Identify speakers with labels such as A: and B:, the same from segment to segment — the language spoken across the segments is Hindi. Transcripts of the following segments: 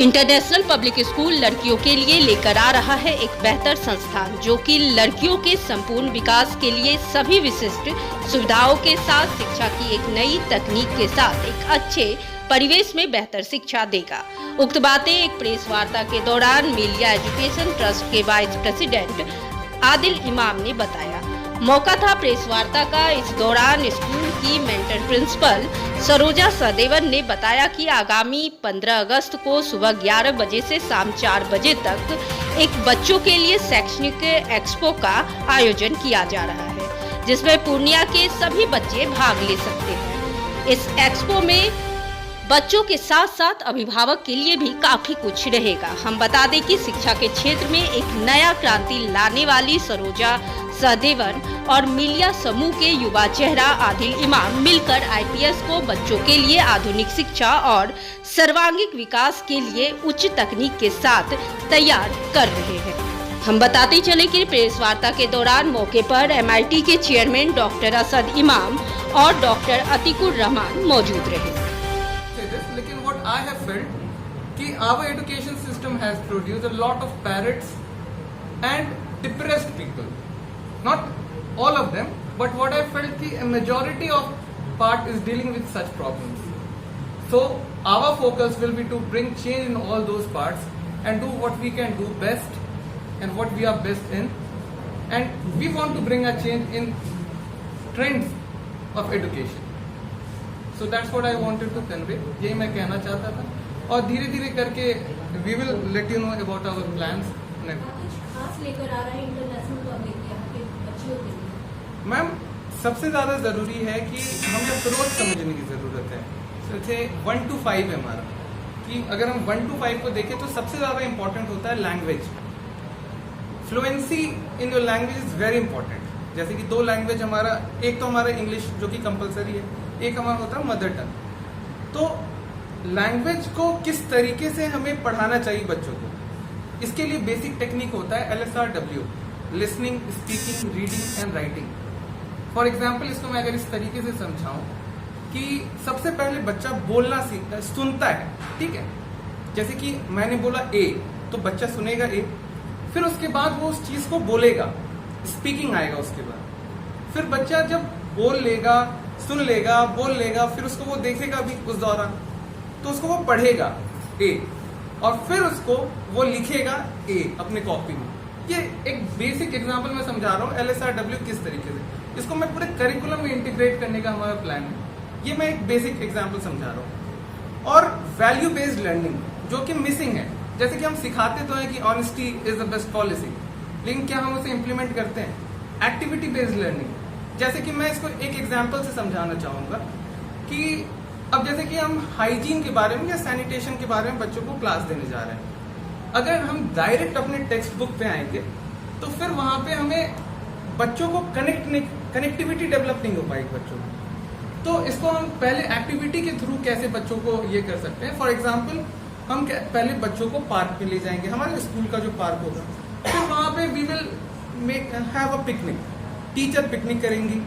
A: इंटरनेशनल पब्लिक स्कूल लड़कियों के लिए लेकर आ रहा है एक बेहतर संस्थान जो कि लड़कियों के संपूर्ण विकास के लिए सभी विशिष्ट सुविधाओं के साथ शिक्षा की एक नई तकनीक के साथ एक अच्छे परिवेश में बेहतर शिक्षा देगा। उक्त बातें एक प्रेस वार्ता के दौरान मिलिया एजुकेशन ट्रस्ट के वाइस प्रेसिडेंट आदिल इमाम ने बताया। मौका था प्रेस वार्ता का। इस दौरान स्कूल की मेंटर प्रिंसिपल सरोजा सहदेवन ने बताया कि आगामी 15 अगस्त को सुबह 11 बजे से शाम 4 बजे तक एक बच्चों के लिए शैक्षणिक एक्सपो का आयोजन किया जा रहा है, जिसमें पूर्णिया के सभी बच्चे भाग ले सकते हैं। इस एक्सपो में बच्चों के साथ साथ अभिभावक के लिए भी काफी कुछ रहेगा। हम बता दें कि शिक्षा के क्षेत्र में एक नया क्रांति लाने वाली सरोजा सहदेवन और मिलिया समूह के युवा चेहरा आदिल इमाम मिलकर आईपीएस को बच्चों के लिए आधुनिक शिक्षा और सर्वांगीण विकास के लिए उच्च तकनीक के साथ तैयार कर रहे हैं। हम बताते चले कि प्रेस वार्ता के दौरान मौके पर एमआईटी के चेयरमैन डॉक्टर असद इमाम और डॉक्टर अतीकुर रहमान मौजूद रहे।
B: लेकिन what I have felt कि our education system has produced a lot of parrots and depressed people. Not all of them, but what I felt कि a majority of part is dealing with such problems. So our focus will be to bring change in all those parts and do what we can do best and what we are best in. And we want to bring a change in trends of education. So that's what I wanted to convey. यही मैं कहना चाहता था और धीरे धीरे करके we will let you know about our plans.
C: खास लेकर आ रहा है इंटरनेशनल पब्लिक के बच्चों के लिए।
B: मैम सबसे ज़्यादा ज़रूरी है कि हमें अप्रोच समझने की ज़रूरत है। जैसे 1 to 5 है हमारा कि अगर हम 1 to 5 को देखें तो सबसे ज़्यादा इम्पोर्टेंट होता है language. Fluency in your language is very important. जैसे कि 2 लैंग्वेज हमारा, एक तो हमारा इंग्लिश जो कि कंपलसरी है, एक हमारा होता है मदर टंग। तो लैंग्वेज को किस तरीके से हमें पढ़ाना चाहिए बच्चों को, इसके लिए बेसिक टेक्निक होता है LSRW, listening, speaking, reading and writing. For example इसको मैं अगर इस तरीके से समझाऊं कि सबसे पहले बच्चा बोलना सुनता है, ठीक है। जैसे कि मैंने बोला ए तो बच्चा सुनेगा ए, फिर उसके बाद वो उस चीज को बोलेगा, स्पीकिंग आएगा उसके बाद। फिर बच्चा जब बोल लेगा, सुन लेगा, बोल लेगा, फिर उसको वो देखेगा भी उस दौरान, तो उसको वो पढ़ेगा ए और फिर उसको वो लिखेगा ए अपने कॉपी में। ये एक बेसिक एग्जांपल मैं समझा रहा हूँ LSRW किस तरीके से। इसको मैं पूरे करिकुलम में इंटीग्रेट करने का हमारा प्लान है। ये मैं एक बेसिक एग्जांपल समझा रहा हूँ। और वैल्यू बेस्ड लर्निंग जो कि मिसिंग है। जैसे कि हम सिखाते तो हैं कि honesty is the best policy, लेकिन क्या हम उसे इम्प्लीमेंट करते हैं? Activity based learning. जैसे कि मैं इसको एक एग्जांपल से समझाना चाहूंगा कि अब जैसे कि हम हाइजीन के बारे में या सैनिटेशन के बारे में बच्चों को क्लास देने जा रहे हैं। अगर हम डायरेक्ट अपने टेक्स्ट बुक पे आएंगे तो फिर वहां पे हमें बच्चों को कनेक्टिविटी डेवलप नहीं हो पाएगी बच्चों को। तो इसको हम पहले एक्टिविटी के थ्रू कैसे बच्चों को ये कर सकते हैं। फॉर एग्जाम्पल हम पहले बच्चों को पार्क पे ले जाएंगे, हमारे स्कूल का जो पार्क होगा, फिर वहां पे we will have a picnic, teacher picnic करेंगी।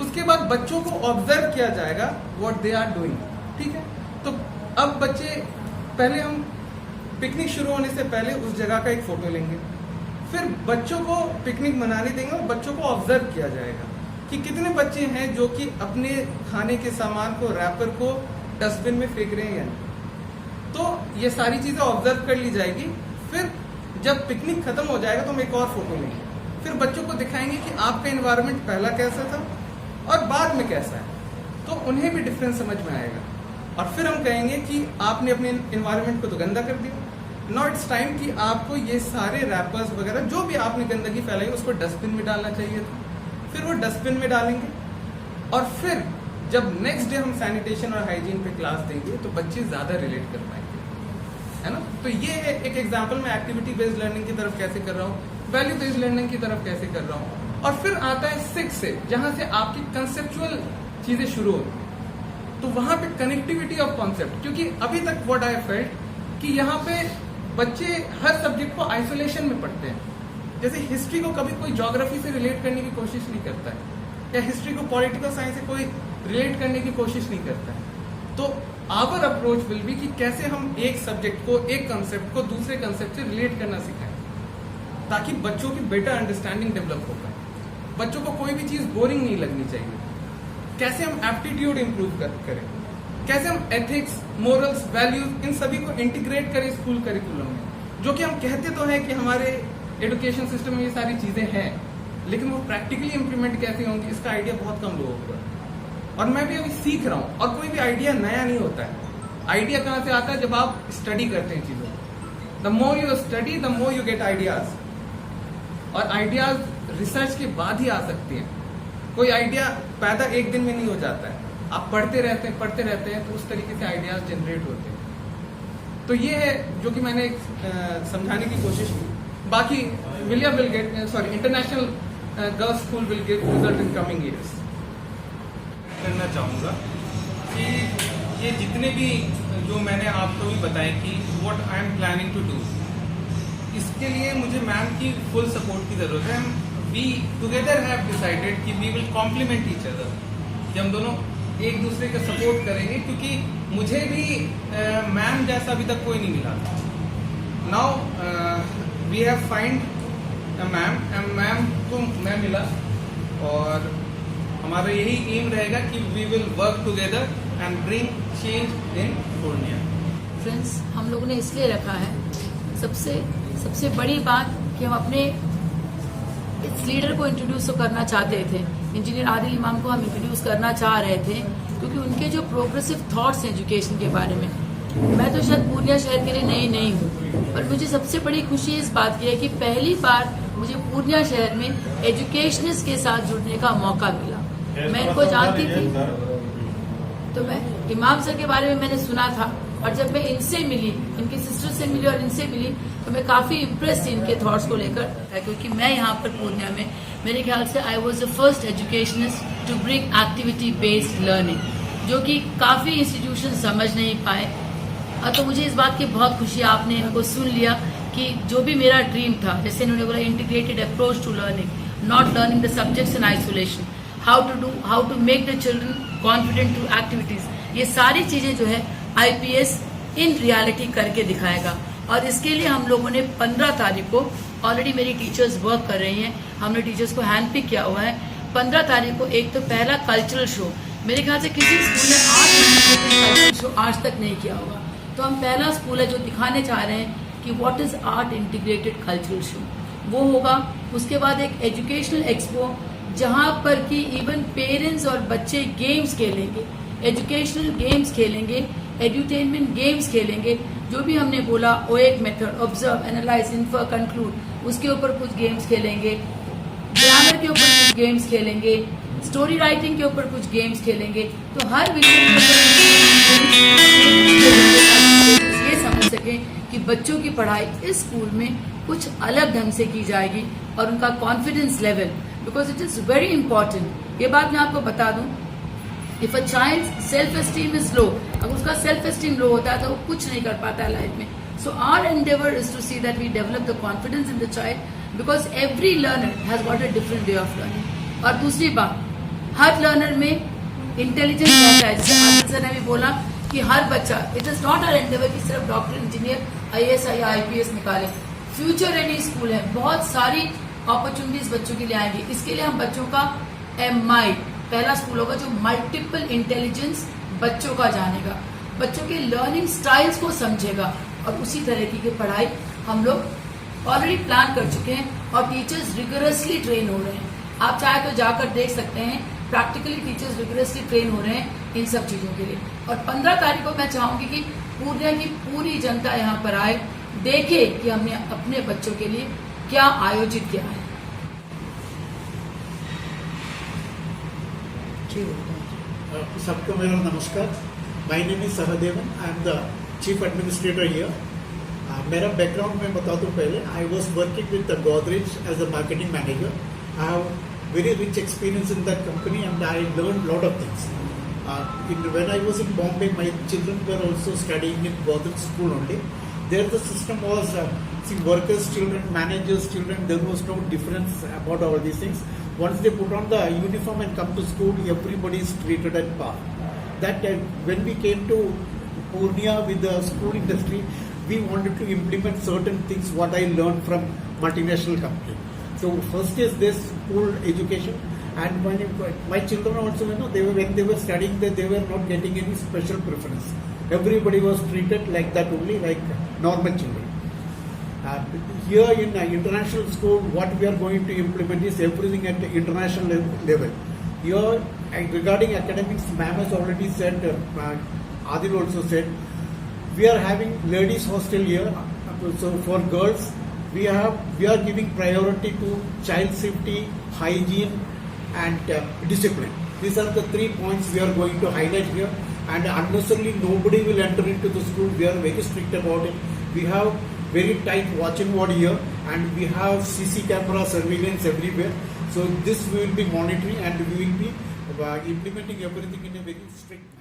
B: उसके बाद बच्चों को ऑब्जर्व किया जाएगा व्हाट दे आर डूइंग, ठीक है। तो अब बच्चे पहले हम पिकनिक शुरू होने से पहले उस जगह का एक फोटो लेंगे, फिर बच्चों को पिकनिक मनाने देंगे और बच्चों को ऑब्जर्व किया जाएगा कि कितने बच्चे हैं जो कि अपने खाने के सामान को, रैपर को डस्टबिन में फेंक रहे हैं या नहीं। तो ये सारी चीजें ऑब्जर्व कर ली जाएगी। फिर जब पिकनिक खत्म हो जाएगा तो हम एक और फोटो लेंगे, फिर बच्चों को दिखाएंगे कि आपका एनवायरनमेंट पहला कैसा था और बाद में कैसा है, तो उन्हें भी डिफरेंस समझ में आएगा। और फिर हम कहेंगे कि आपने अपने एनवायरनमेंट को तो गंदा कर दिया, नाउ इट्स टाइम कि आपको ये सारे रैपर्स वगैरह जो भी आपने गंदगी फैलाई उसको डस्टबिन में डालना चाहिए था। फिर वो डस्टबिन में डालेंगे और फिर जब नेक्स्ट डे हम सैनिटेशन और हाइजीन पे क्लास देंगे तो बच्चे ज्यादा रिलेट कर पाएंगे, है ना। तो ये है एक एग्जाम्पल मैं एक्टिविटी बेस्ड लर्निंग की तरफ कैसे कर रहा हूँ, वैल्यू बेस्ड लर्निंग की तरफ कैसे कर रहा हूँ। और फिर आता है 6 से, जहां से आपकी कंसेप्चुअल चीजें शुरू होती हैं। तो वहां पे कनेक्टिविटी ऑफ कॉन्सेप्ट, क्योंकि अभी तक व्हाट आई फेल्ट कि यहाँ पे बच्चे हर सब्जेक्ट को आइसोलेशन में पढ़ते हैं। जैसे हिस्ट्री को कभी कोई ज्योग्राफी से रिलेट करने की कोशिश नहीं करता है, या हिस्ट्री को पॉलिटिकल साइंस से कोई रिलेट करने की कोशिश नहीं करता है। तो आवर अप्रोच विल बी कि कैसे हम एक सब्जेक्ट को, एक कंसेप्ट को दूसरे कंसेप्ट से रिलेट करना सिखाएं, ताकि बच्चों की बेटर अंडरस्टैंडिंग डेवलप हो पाए, बच्चों को कोई भी चीज बोरिंग नहीं लगनी चाहिए। कैसे हम एप्टीट्यूड इंप्रूव करें, कैसे हम एथिक्स, मोरल्स, वैल्यूज, इन सभी को इंटीग्रेट करें स्कूल करिकुलम में, जो कि हम कहते तो हैं कि हमारे एजुकेशन सिस्टम में ये सारी चीजें हैं, लेकिन वो प्रैक्टिकली इंप्लीमेंट कैसे होंगी इसका आइडिया बहुत कम लोगों को है। और मैं भी अभी सीख रहा हूँ। और कोई भी आइडिया नया नहीं होता है। आइडिया कहाँ से आता है? जब आप स्टडी करते हैं चीजों को। The more you study the more you get ideas, और आइडियाज रिसर्च के बाद ही आ सकती हैं। कोई आइडिया पैदा एक दिन में नहीं हो जाता है, आप पढ़ते रहते हैं तो उस तरीके से आइडियाज जनरेट होते हैं। तो ये है जो कि मैंने समझाने की कोशिश की। बाकी international girls school will get result in coming years.
D: करना चाहूँगा कि ये जितने भी जो मैंने आपको भी बताए कि what I am planning to do, इसके लिए मुझे मैम की फुल सपोर्ट की ज़रूरत है। वी टुगेदर हैव डिसाइडेड कि we will complement each other, कि हम दोनों एक दूसरे का सपोर्ट करेंगे, क्योंकि मुझे भी मैम जैसा अभी तक कोई नहीं मिला। Now we have find ma'am को मैं मिला, और हमारा यही एम रहेगा कि we will work together and bring change in Purnia.
E: Friends, हम लोगों ने इसलिए रखा है, सबसे बड़ी बात कि हम अपने इस लीडर को इंट्रोड्यूस तो करना चाहते थे। इंजीनियर आदिल इमाम को हम इंट्रोड्यूस करना चाह रहे थे, क्योंकि उनके जो प्रोग्रेसिव थॉट्स हैं एजुकेशन के बारे में, मैं तो शायद पूर्णिया शहर के लिए नई नहीं हूँ, पर मुझे सबसे बड़ी खुशी इस बात की है कि पहली बार मुझे पूर्णिया शहर में एजुकेशनिस्ट के साथ जुड़ने का मौका मिला। मैं इनको जानती थी, तो मैं इमाम सर के बारे में मैंने सुना था, और जब मैं इनसे मिली, इनकी सिस्टर से मिली और इनसे मिली, तो मैं काफी इम्प्रेस थी इनके थॉट्स को लेकर, क्योंकि मैं यहाँ पर पूर्णिया में मेरे ख्याल से I was the first educationist to bring activity based learning, जो कि काफी इंस्टीट्यूशन समझ नहीं पाए। तो मुझे इस बात की बहुत खुशी, आपने इनको सुन लिया कि जो भी मेरा ड्रीम था, जैसे इन्होंने बोला integrated approach to learning, not learning the subjects in isolation, how to make the children confident through activities, ये सारी चीजें जो है आईपीएस इन रियलिटी करके दिखाएगा। और इसके लिए हम लोगों ने 15 तारीख को, ऑलरेडी मेरी टीचर्स वर्क कर रही हैं, हमने टीचर्स को हैंड पिक किया हुआ है। 15 तारीख को एक तो पहला कल्चरल शो, मेरे ख्याल से किसी स्कूल ने कल्चरल शो आज तक नहीं किया होगा, तो हम पहला स्कूल है जो दिखाने चाह रहे हैं कि what is art integrated cultural show, वो होगा। उसके बाद एक एजुकेशनल एक्सपो, जहां पर कि इवन पेरेंट्स और बच्चे गेम्स खेलेंगे, एजुकेशनल गेम्स खेलेंगे, एड्यूटेनमेंट गेम्स खेलेंगे, जो भी हमने बोला, ओएक method, observe, analyze, infer, conclude, उसके ऊपर कुछ गेम्स खेलेंगे, ग्रामर के ऊपर कुछ गेम्स खेलेंगे, स्टोरी राइटिंग के ऊपर कुछ गेम्स खेलेंगे। तो हर विषय ये समझ सके कि बच्चों की पढ़ाई इस स्कूल में कुछ अलग ढंग से की जाएगी, और उनका confidence level, because it is very important. ये बात मैं आपको बता दूं, if a child self esteem is low, अगर उसका सेल्फ एस्टीम लो होता है तो वो कुछ नहीं कर पाता है लाइफ में। So our endeavour is to see that we develop the confidence in the child, because every learner has got a different way of learning. और दूसरी बात, हर लर्नर में इंटेलिजेंस रहता है, जैसे आदिल सर ने भी बोला कि हर बच्चा, it is not our endeavour कि सिर्फ डॉक्टर, इंजीनियर, आईएएस या आईपीएस निकाले। फ्यूचर रेडी स्कूल है, बहुत सारी अपॉर्चुनिटीज बच्चों के लिए आएंगी। इसके लिए हम बच्चों का एमआई पहला स्कूल होगा, जो मल्टीपल इंटेलिजेंस बच्चों का जानेगा, बच्चों के लर्निंग स्टाइल्स को समझेगा, और उसी तरीके की पढ़ाई हम लोग ऑलरेडी प्लान कर चुके हैं, और टीचर्स रिगरसली ट्रेन हो रहे हैं। आप चाहे तो जाकर देख सकते हैं, प्रैक्टिकली टीचर्स रिगरसली ट्रेन हो रहे हैं इन सब चीजों के लिए। और 15 तारीख को मैं चाहूंगी कि पूर्णिया की पूरी जनता यहाँ पर आए, देखे कि हमने अपने बच्चों के लिए क्या आयोजित किया है।
F: सबको मेरा नमस्कार। My name is Sahadevan, I am the chief administrator here. मेरा बैकग्राउंड मैं बता दूं पहले, I was working with the Godrej as a marketing manager. I have very rich experience in that company, and I learned lot of things. When I was in Bombay, my children were also studying in Godrej school only. There the system was workers' children, managers' children. There was no difference about all these things. Once they put on the uniform and come to school, everybody is treated at par. that when we came to Purnia with the school industry, we wanted to implement certain things what I learned from multinational company. So first is this school education, and my children also, when they were studying there, they were not getting any special preference. Everybody was treated like that only, like normal children. Here in international school, what we are going to implement is everything at the international level. Here, regarding academics, ma'am has already said, Adil also said, we are having ladies hostel here. So for girls, we are giving priority to child safety, hygiene, and discipline. These are the 3 points we are going to highlight here. And unnecessarily, nobody will enter into the school. We are very strict about it. We have very tight watching ward here, and we have CC camera surveillance everywhere. So this we will be monitoring, and we will be implementing everything in a very strict way.